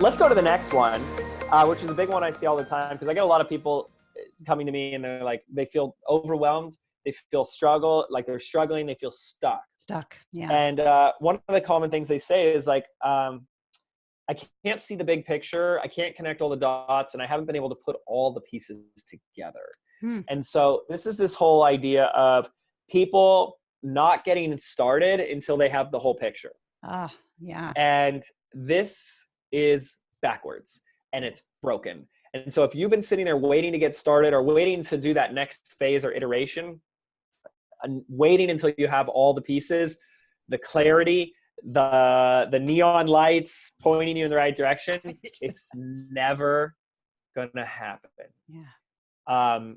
let's go to the next one, which is a big one I see all the time, because I get a lot of people coming to me and they're like, they feel overwhelmed, they feel like they're struggling, they feel stuck. Yeah. And one of the common things they say is like, I can't see the big picture, I can't connect all the dots, and I haven't been able to put all the pieces together. And so this is this whole idea of people not getting started until they have the whole picture. Yeah. And this is backwards and it's broken. And so if you've been sitting there waiting to get started or waiting to do that next phase or iteration, and waiting until you have all the pieces, the clarity, the neon lights pointing you in the right direction, it's never gonna happen. Yeah.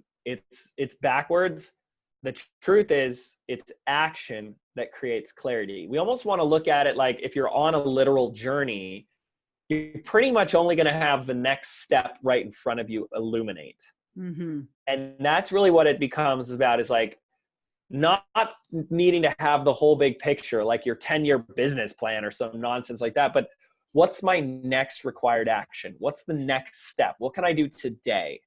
It's backwards. The truth is, it's action that creates clarity. We almost want to look at it like if you're on a literal journey, you're pretty much only going to have the next step right in front of you illuminate. And that's really what it becomes about, is like not needing to have the whole big picture, like your 10-year business plan or some nonsense like that. But what's my next required action? What's the next step? What can I do today?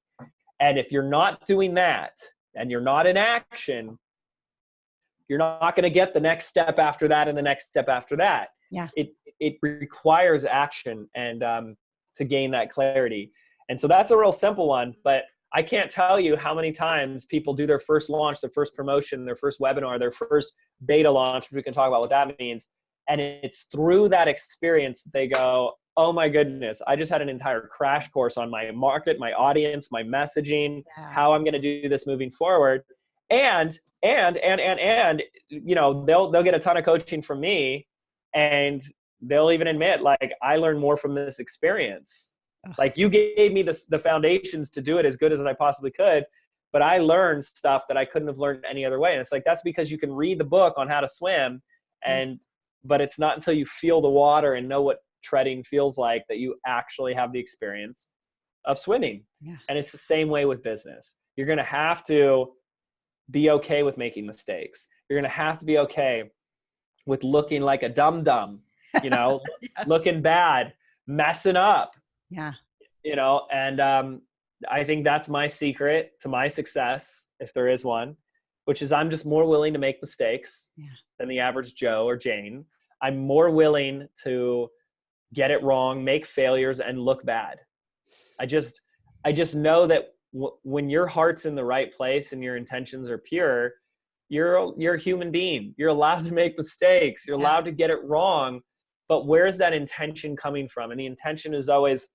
And if you're not doing that, and you're not in action, you're not going to get the next step after that and the next step after that. Yeah. It requires action and to gain that clarity. And so that's a real simple one, but I can't tell you how many times people do their first launch, their first promotion, their first webinar, their first beta launch, we can talk about what that means. And it's through that experience that they go, oh my goodness, I just had an entire crash course on my market, my audience, my messaging, how I'm going to do this moving forward. And, you know, they'll get a ton of coaching from me, and they'll even admit, like, I learned more from this experience. Like, you gave me the foundations to do it as good as I possibly could, but I learned stuff that I couldn't have learned any other way. And it's like, that's because you can read the book on how to swim, but it's not until you feel the water and know what treading feels like that you actually have the experience of swimming. And it's the same way with business. You're going to have to be okay with making mistakes. You're going to have to be okay with looking like a dum-dum, you know, looking bad, messing up, you know, and I think that's my secret to my success, if there is one, which is I'm just more willing to make mistakes than the average Joe or Jane. I'm more willing to get it wrong, make failures, and look bad. I just know that when your heart's in the right place and your intentions are pure, you're a human being. You're allowed to make mistakes. You're allowed to get it wrong. But where's that intention coming from? And the intention is always,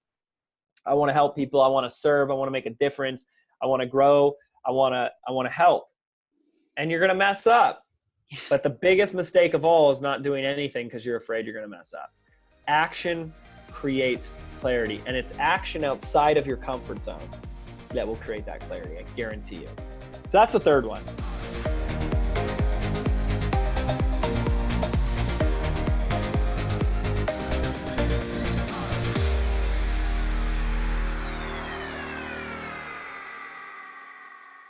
I want to help people. I want to serve. I want to make a difference. I want to grow. I want to help. And you're going to mess up. But the biggest mistake of all is not doing anything because you're afraid you're going to mess up. Action creates clarity, and it's action outside of your comfort zone that will create that clarity. I guarantee you. So that's the third one.